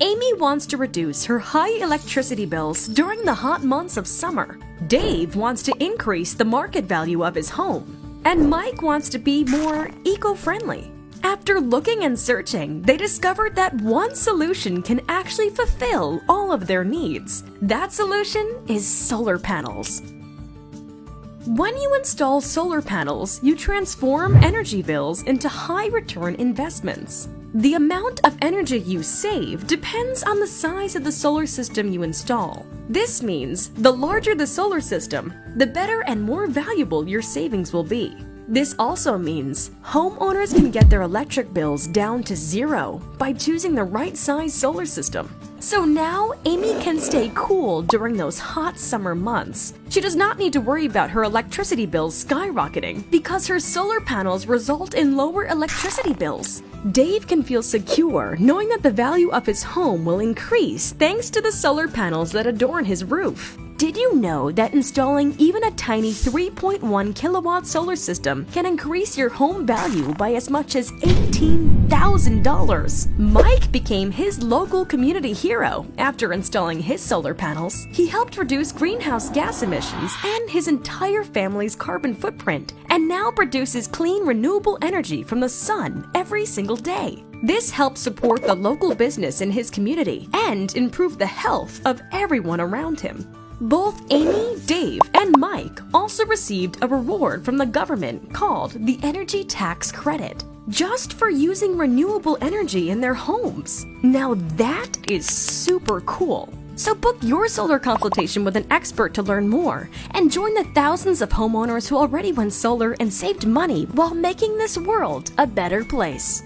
Amy wants to reduce her high electricity bills during the hot months of summer. Dave wants to increase the market value of his home. And Mike wants to be more eco-friendly. After looking and searching, they discovered that one solution can actually fulfill all of their needs. That solution is solar panels. When you install solar panels, you transform energy bills into high-return investments. The amount of energy you save depends on the size of the solar system you install. This means the larger the solar system, the better and more valuable your savings will be. This also means homeowners can get their electric bills down to zero by choosing the right size solar system. So now Amy can stay cool during those hot summer months. She does not need to worry about her electricity bills skyrocketing because her solar panels result in lower electricity bills. Dave can feel secure knowing that the value of his home will increase thanks to the solar panels that adorn his roof. Did you know that installing even a tiny 3.1 kilowatt solar system can increase your home value by as much as $18,000? Mike became his local community hero after installing his solar panels. He helped reduce greenhouse gas emissions and his entire family's carbon footprint, and now produces clean, renewable energy from the sun every single day. This helps support the local business in his community and improve the health of everyone around him. Both Amy, Dave, and Mike also received a reward from the government called the Energy Tax Credit, just for using renewable energy in their homes. Now that is super cool. So book your solar consultation with an expert to learn more and join the thousands of homeowners who already went solar and saved money while making this world a better place.